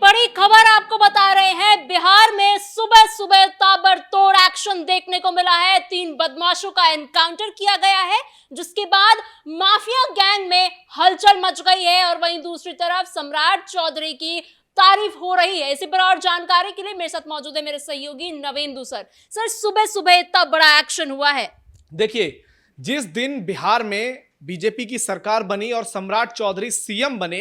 बड़ी खबर आपको बता रहे हैं। बिहार में सुबह सुबह ताबड़तोड़ एक्शन देखने को मिला है। 3 बदमाशों का एनकाउंटर किया गया है, जिसके बाद माफिया गैंग में हलचल मच गई है और वहीं दूसरी तरफ सम्राट चौधरी की तारीफ हो रही है। इसी पर और जानकारी के लिए मेरे साथ मौजूद है मेरे सहयोगी नवेंदु सर। सर, सुबह सुबह इतना बड़ा एक्शन हुआ है। देखिए, जिस दिन बिहार में बीजेपी की सरकार बनी और सम्राट चौधरी सीएम बने,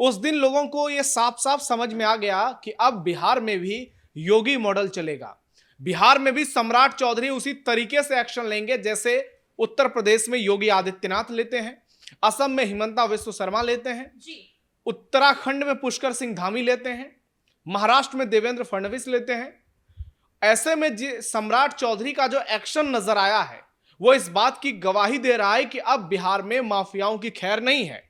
उस दिन लोगों को यह साफ साफ समझ में आ गया कि अब बिहार में भी योगी मॉडल चलेगा। बिहार में भी सम्राट चौधरी उसी तरीके से एक्शन लेंगे जैसे उत्तर प्रदेश में योगी आदित्यनाथ लेते हैं, असम में हिमंता विश्व शर्मा लेते हैं, उत्तराखंड में पुष्कर सिंह धामी लेते हैं, महाराष्ट्र में देवेंद्र फडणवीस लेते हैं। ऐसे में सम्राट चौधरी का जो एक्शन नजर आया है वो इस बात की गवाही दे रहा है कि अब बिहार में माफियाओं की खैर नहीं है।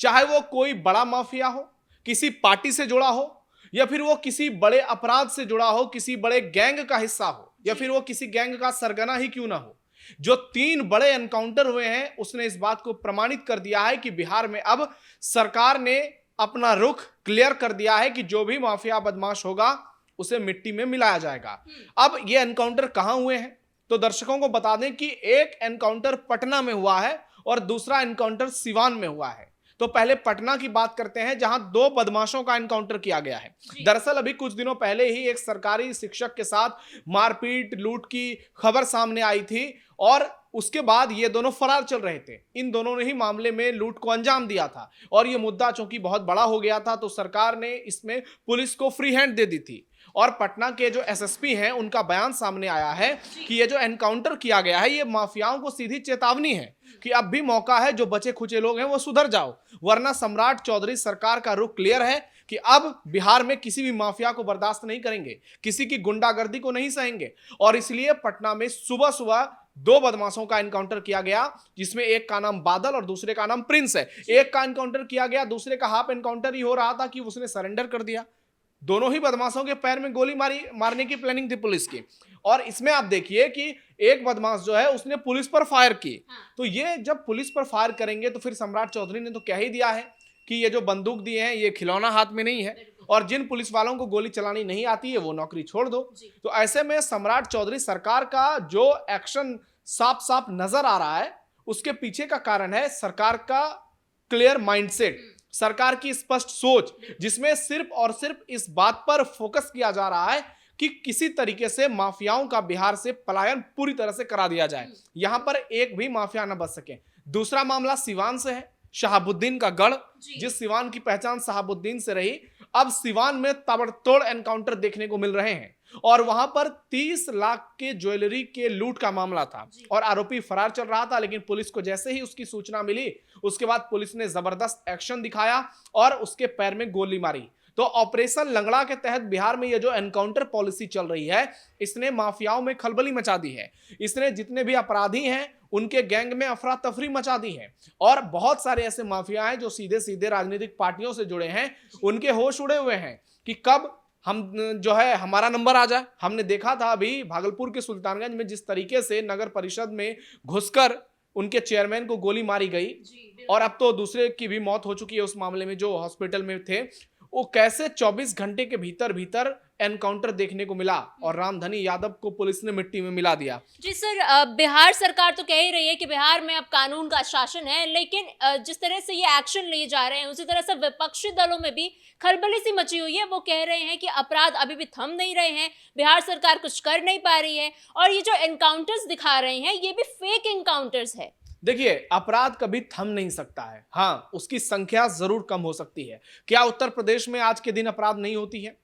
चाहे वो कोई बड़ा माफिया हो, किसी पार्टी से जुड़ा हो, या फिर वो किसी बड़े अपराध से जुड़ा हो, किसी बड़े गैंग का हिस्सा हो, या फिर वो किसी गैंग का सरगना ही क्यों ना हो। जो 3 बड़े एनकाउंटर हुए हैं उसने इस बात को प्रमाणित कर दिया है कि बिहार में अब सरकार ने अपना रुख क्लियर कर दिया है कि जो भी माफिया बदमाश होगा उसे मिट्टी में मिलाया जाएगा। अब ये एनकाउंटर कहां हुए हैं तो दर्शकों को बता दें कि एक एनकाउंटर पटना में हुआ है और दूसरा एनकाउंटर सिवान में हुआ है। तो पहले पटना की बात करते हैं, जहां 2 बदमाशों का एनकाउंटर किया गया है। दरअसल अभी कुछ दिनों पहले ही एक सरकारी शिक्षक के साथ मारपीट लूट की खबर सामने आई थी और उसके बाद ये दोनों फरार चल रहे थे। इन दोनों ने ही मामले में लूट को अंजाम दिया था और ये मुद्दा चूंकि बहुत बड़ा हो गया था तो सरकार ने इसमें पुलिस को फ्री हैंड दे दी थी। और पटना के जो एसएसपी हैं उनका बयान सामने आया है कि ये जो एनकाउंटर किया गया है ये माफियाओं को सीधी चेतावनी है कि अब भी मौका है, जो बचे खुचे लोग हैं वो सुधर जाओ, वरना सम्राट चौधरी सरकार का रुख क्लियर है कि अब बिहार में किसी भी माफिया को बर्दाश्त नहीं करेंगे, किसी की गुंडागर्दी को नहीं सहेंगे। और इसलिए पटना में सुबह सुबह 2 बदमाशों का एनकाउंटर किया गया, जिसमें एक का नाम बादल और दूसरे का नाम प्रिंस है। एक का एनकाउंटर किया गया, दूसरे का हाफ एनकाउंटर ही हो रहा था कि उसने सरेंडर कर दिया। दोनों ही बदमाशों के पैर में गोली मारने की प्लानिंग थी पुलिस की। और इसमें आप देखिए कि एक बदमाश जो है उसने पुलिस पर फायर की। तो ये जब पुलिस पर फायर करेंगे तो फिर सम्राट चौधरी ने तो कह ही दिया है कि ये जो बंदूक दिए हैं ये खिलौना हाथ में नहीं है और जिन पुलिस वालों को गोली चलानी नहीं आती है वो नौकरी छोड़ दो। तो ऐसे में सम्राट चौधरी सरकार का जो एक्शन साफ साफ नजर आ रहा है उसके पीछे का कारण है सरकार का क्लियर माइंडसेट, सरकार की स्पष्ट सोच, जिसमें सिर्फ और सिर्फ इस बात पर फोकस किया जा रहा है कि किसी तरीके से माफियाओं का बिहार से पलायन पूरी तरह से करा दिया जाए, यहां पर एक भी माफिया न बच सके। दूसरा मामला सिवान से है, शहाबुद्दीन का गढ़, जिस सिवान की पहचान शहाबुद्दीन से रही, अब सिवान में ताबड़तोड़ एनकाउंटर देखने को मिल रहे हैं और वहां पर 30 लाख के ज्वेलरी के लूट का मामला था और आरोपी फरार चल रहा था। लेकिन पुलिस को जैसे ही उसकी सूचना मिली उसके बाद पुलिस ने जबरदस्त एक्शन दिखाया और उसके पैर में गोली मारी। तो ऑपरेशन लंगड़ा के तहत बिहार में ये जो एनकाउंटर पॉलिसी चल रही है इसने माफियाओं में खलबली मचा दी है। इसने जितने भी अपराधी हैं उनके गैंग में अफरा तफरी मचा दी है और बहुत सारे ऐसे माफिया हैं जो सीधे सीधे राजनीतिक पार्टियों से जुड़े हैं, उनके होश उड़े हुए हैं कि कब हम जो है हमारा नंबर आ जाए। हमने देखा था अभी भागलपुर के सुल्तानगंज में जिस तरीके से नगर परिषद में घुसकर उनके चेयरमैन को गोली मारी गई और अब तो दूसरे की भी मौत हो चुकी है उस मामले में जो हॉस्पिटल में थे। वो कैसे 24 घंटे के भीतर एनकाउंटर देखने को मिला और रामधनी यादव को पुलिस ने मिट्टी में मिला दिया। जी सर, बिहार सरकार तो कह ही रही है कि बिहार में अब कानून का शासन है, लेकिन जिस तरह से ये एक्शन लिए जा रहे हैं उसी तरह से विपक्षी दलों में भी खलबली सी मची हुई है। वो कह रहे हैं कि अपराध अभी भी थम नहीं रहे हैं, बिहार सरकार कुछ कर नहीं पा रही है और ये जो एनकाउंटर्स दिखा रहे हैं ये भी फेक एनकाउंटर्स है। देखिए, अपराध कभी थम नहीं सकता है, हाँ उसकी संख्या जरूर कम हो सकती है। क्या उत्तर प्रदेश में आज के दिन अपराध नहीं होती है?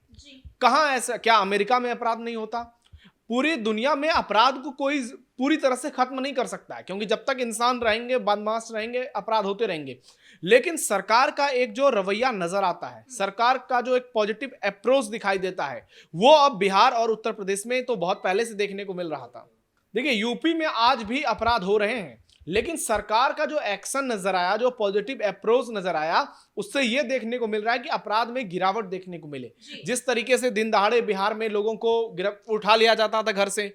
कहां ऐसा? क्या अमेरिका में अपराध नहीं होता? पूरी दुनिया में अपराध को कोई पूरी तरह से खत्म नहीं कर सकता है, क्योंकि जब तक इंसान रहेंगे, बदमाश रहेंगे, अपराध होते रहेंगे। लेकिन सरकार का एक जो रवैया नजर आता है, सरकार का जो एक पॉजिटिव अप्रोच दिखाई देता है, वो अब बिहार और उत्तर प्रदेश में तो बहुत पहले से देखने को मिल रहा था। देखिए, यूपी में आज भी अपराध हो रहे हैं, लेकिन सरकार का जो एक्शन नजर आया, जो पॉजिटिव अप्रोच नजर आया, उससे यह देखने को मिल रहा है कि अपराध में गिरावट देखने को मिले। जिस तरीके से दिन दहाड़े बिहार में लोगों को उठा लिया जाता था घर से,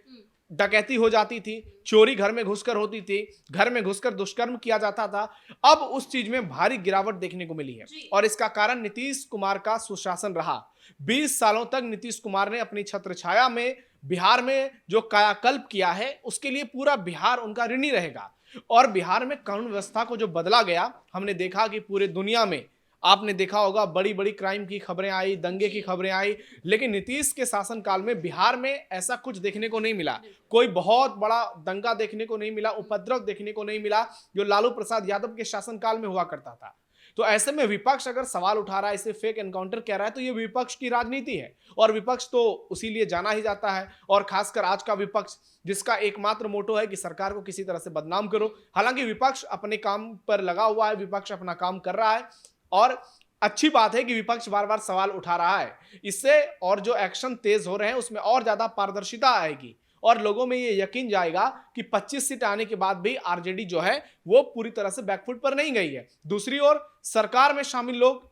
डकैती हो जाती थी, चोरी घर में घुसकर होती थी, घर में घुसकर दुष्कर्म किया जाता था। अब उस चीज में भारी गिरावट देखने को मिली है और इसका कारण नीतीश कुमार का सुशासन रहा। 20 सालों तक नीतीश कुमार ने अपनी छत्रछाया में बिहार में जो कायाकल्प किया है उसके लिए पूरा बिहार उनका ऋणी रहेगा। और बिहार में कानून व्यवस्था को जो बदला गया, हमने देखा कि पूरे दुनिया में आपने देखा होगा बड़ी बड़ी क्राइम की खबरें आई, दंगे की खबरें आई, लेकिन नीतीश के शासनकाल में बिहार में ऐसा कुछ देखने को नहीं मिला। कोई बहुत बड़ा दंगा देखने को नहीं मिला, उपद्रव देखने को नहीं मिला जो लालू प्रसाद यादव के शासनकाल में हुआ करता था। तो ऐसे में विपक्ष अगर सवाल उठा रहा है, इसे फेक एनकाउंटर कह रहा है, तो ये विपक्ष की राजनीति है और विपक्ष तो उसी लिए जाना ही जाता है। और खासकर आज का विपक्ष जिसका एकमात्र मोटो है कि सरकार को किसी तरह से बदनाम करो। हालांकि विपक्ष अपने काम पर लगा हुआ है, विपक्ष अपना काम कर रहा है और अच्छी बात है कि विपक्ष बार बार सवाल उठा रहा है। इससे और जो एक्शन तेज हो रहे हैं उसमें और ज्यादा पारदर्शिता आएगी और लोगों में ये यकीन जाएगा कि 25 सीट आने के बाद भी आरजेडी जो है वो पूरी तरह से बैकफुट पर नहीं गई है। दूसरी ओर सरकार में शामिल लोग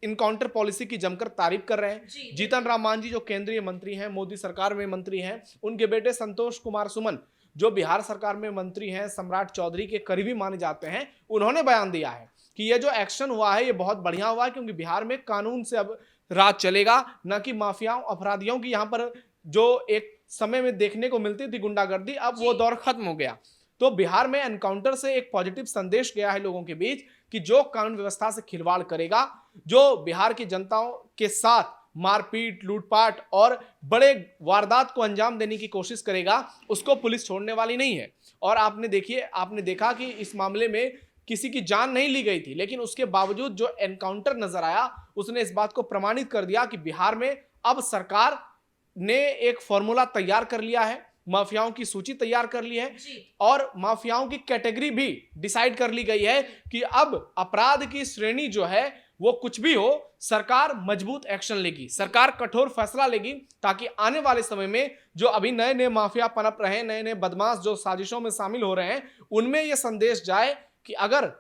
इनकाउंटर पॉलिसी की जमकर तारीफ कर रहे हैं। जीतन राम मांझी जो केंद्रीय मंत्री हैं, मोदी सरकार में मंत्री हैं, उनके बेटे संतोष कुमार सुमन जो बिहार सरकार में मंत्री हैं, सम्राट चौधरी के करीबी माने जाते हैं, उन्होंने बयान दिया है कि ये जो एक्शन हुआ है ये बहुत बढ़िया हुआ है क्योंकि बिहार में कानून से अब राज चलेगा, न कि माफियाओं अपराधियों की यहाँ पर जो एक समय में देखने को मिलती थी गुंडागर्दी, अब वो दौर खत्म हो गया। तो बिहार में एनकाउंटर से एक पॉजिटिव संदेश गया है लोगों के बीच कि जो कानून व्यवस्था से खिलवाड़ करेगा, जो बिहार की जनताओं के साथ मारपीट, लूटपाट और बड़े वारदात को अंजाम देने की कोशिश करेगा, उसको पुलिस छोड़ने वाली नहीं है। और आपने देखा कि इस मामले में किसी की जान नहीं ली गई थी, लेकिन उसके बावजूद जो एनकाउंटर नजर आया उसने इस बात को प्रमाणित कर दिया कि बिहार में अब सरकार ने एक फॉर्मूला तैयार कर लिया है, माफियाओं की सूची तैयार कर ली है और माफियाओं की कैटेगरी भी डिसाइड कर ली गई है कि अब अपराध की श्रेणी जो है वो कुछ भी हो, सरकार मजबूत एक्शन लेगी, सरकार कठोर फैसला लेगी ताकि आने वाले समय में जो अभी नए नए माफिया पनप रहे हैं, नए नए बदमाश जो साजिशों में शामिल हो रहे हैं, उनमें यह संदेश जाए कि अगर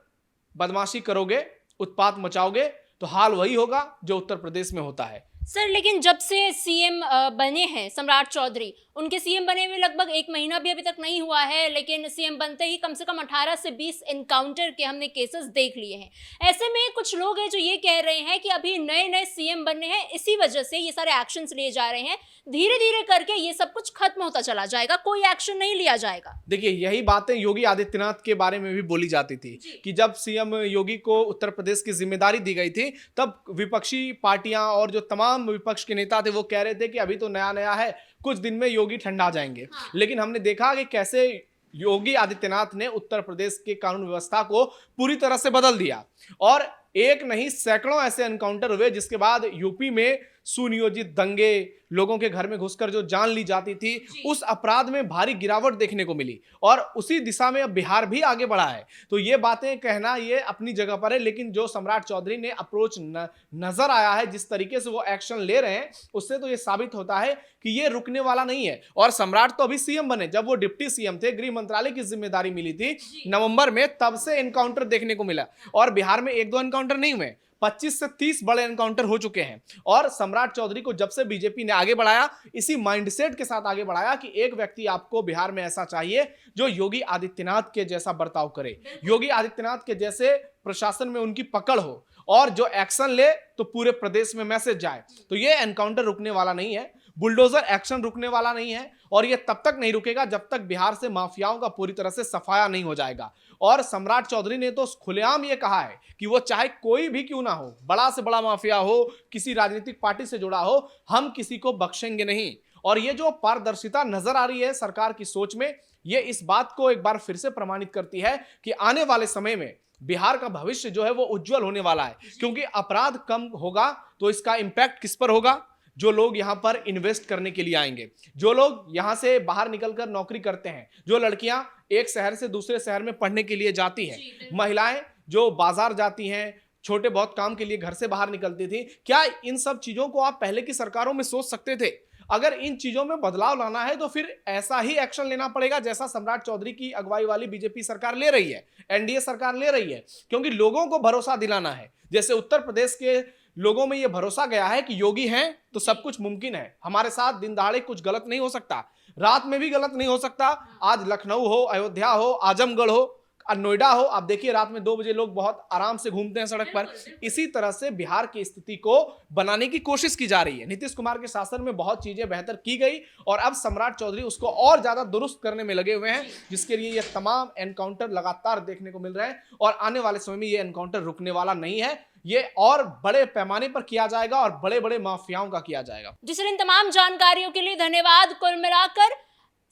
बदमाशी करोगे, उत्पात मचाओगे तो हाल वही होगा जो उत्तर प्रदेश में होता है। सर, लेकिन जब से सीएम बने हैं सम्राट चौधरी, उनके सीएम बने हुए लगभग 1 महीना भी अभी तक नहीं हुआ है, लेकिन सीएम बनते ही कम से कम 18 से 20 एनकाउंटर के हमने केसेस देख लिए हैं। ऐसे में कुछ लोग हैं जो ये कह रहे हैं कि अभी नए नए सीएम बने हैं, इसी वजह से ये सारे एक्शंस लिए जा रहे हैं, धीरे धीरे करके ये सब कुछ खत्म होता चला जाएगा, कोई एक्शन नहीं लिया जाएगा। देखिए, यही बातें योगी आदित्यनाथ के बारे में भी बोली जाती थी कि जब सीएम योगी को उत्तर प्रदेश की जिम्मेदारी दी गई थी तब विपक्षी पार्टियां और जो तमाम विपक्ष के नेता थे वो कह रहे थे कि अभी तो नया नया है, कुछ दिन में योगी ठंडा जाएंगे। लेकिन हमने देखा कि कैसे योगी आदित्यनाथ ने उत्तर प्रदेश के कानून व्यवस्था को पूरी तरह से बदल दिया और एक नहीं सैकड़ों ऐसे एनकाउंटर हुए जिसके बाद यूपी में सुनियोजित दंगे, लोगों के घर में घुसकर जो जान ली जाती थी, उस अपराध में भारी गिरावट देखने को मिली और उसी दिशा में अब बिहार भी आगे बढ़ा है। तो ये बातें कहना ये अपनी जगह पर है, लेकिन जो सम्राट चौधरी ने अप्रोच नजर आया है, जिस तरीके से वो एक्शन ले रहे हैं, उससे तो ये साबित होता है कि ये रुकने वाला नहीं है। और सम्राट तो अभी सीएम बने, जब वो डिप्टी सीएम थे, गृह मंत्रालय की जिम्मेदारी मिली थी नवंबर में, तब से एनकाउंटर देखने को मिला और बिहार में 1-2 एनकाउंटर नहीं हुए, 25 से 30 बड़े एनकाउंटर हो चुके हैं। और सम्राट चौधरी को जब से बीजेपी ने आगे बढ़ाया, इसी माइंडसेट के साथ आगे बढ़ाया कि एक व्यक्ति आपको बिहार में ऐसा चाहिए जो योगी आदित्यनाथ के जैसा बर्ताव करे, योगी आदित्यनाथ के जैसे प्रशासन में उनकी पकड़ हो और जो एक्शन ले तो पूरे प्रदेश में मैसेज जाए। तो ये एनकाउंटर रुकने वाला नहीं है, बुलडोजर एक्शन रुकने वाला नहीं है और ये तब तक नहीं रुकेगा जब तक बिहार से माफियाओं का पूरी तरह से सफाया नहीं हो जाएगा। और सम्राट चौधरी ने तो खुलेआम ये कहा है कि वो चाहे कोई भी क्यों ना हो, बड़ा से बड़ा माफिया हो, किसी राजनीतिक पार्टी से जुड़ा हो, हम किसी को बख्शेंगे नहीं। और ये जो पारदर्शिता नजर आ रही है सरकार की सोच में, ये इस बात को एक बार फिर से प्रमाणित करती है कि आने वाले समय में बिहार का भविष्य जो है वो उज्जवल होने वाला है, क्योंकि अपराध कम होगा तो इसका इंपैक्ट किस पर होगा? जो लोग यहाँ पर इन्वेस्ट करने के लिए आएंगे, जो लोग यहाँ से बाहर निकलकर नौकरी करते हैं, जो लड़कियां एक शहर से दूसरे शहर में पढ़ने के लिए जाती हैं, महिलाएं जो बाजार जाती हैं, छोटे बहुत काम के लिए घर से बाहर निकलती थी, क्या इन सब चीजों को आप पहले की सरकारों में सोच सकते थे? अगर इन चीजों में बदलाव लाना है तो फिर ऐसा ही एक्शन लेना पड़ेगा जैसा सम्राट चौधरी की अगुवाई वाली बीजेपी सरकार ले रही है, एनडीए सरकार ले रही है, क्योंकि लोगों को भरोसा दिलाना है। जैसे उत्तर प्रदेश के लोगों में यह भरोसा गया है कि योगी हैं तो सब कुछ मुमकिन है, हमारे साथ दिन दहाड़े कुछ गलत नहीं हो सकता। रात में भी गलत नहीं हो सकता। आज लखनऊ हो, अयोध्या हो, आजमगढ़ हो, नोएडा हो, आप देखिए रात में 2 बजे लोग बहुत आराम से घूमते हैं सड़क पर। इसी तरह से बिहार की स्थिति को बनाने की कोशिश की जा रही है। नीतीश कुमार के शासन में बहुत चीजें बेहतर की गई और अब सम्राट चौधरी उसको और ज्यादा दुरुस्त करने में लगे हुए हैं, जिसके लिए ये तमाम एनकाउंटर लगातार देखने को मिल रहे हैं और आने वाले समय में ये एनकाउंटर रुकने वाला नहीं है। ये और बड़े पैमाने पर किया जाएगा और बड़े बड़े माफियाओं का किया जाएगा। जिस इन तमाम जानकारियों के लिए धन्यवाद। कुल मिलाकर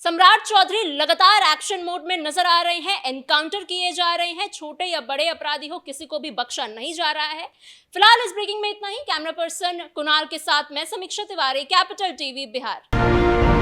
सम्राट चौधरी लगातार एक्शन मोड में नजर आ रहे हैं, एनकाउंटर किए जा रहे हैं, छोटे या बड़े अपराधी हो किसी को भी बख्शा नहीं जा रहा है। फिलहाल इस ब्रेकिंग में इतना ही। कैमरा पर्सन कुणाल के साथ मैं समीक्षा तिवारी, कैपिटल टीवी बिहार।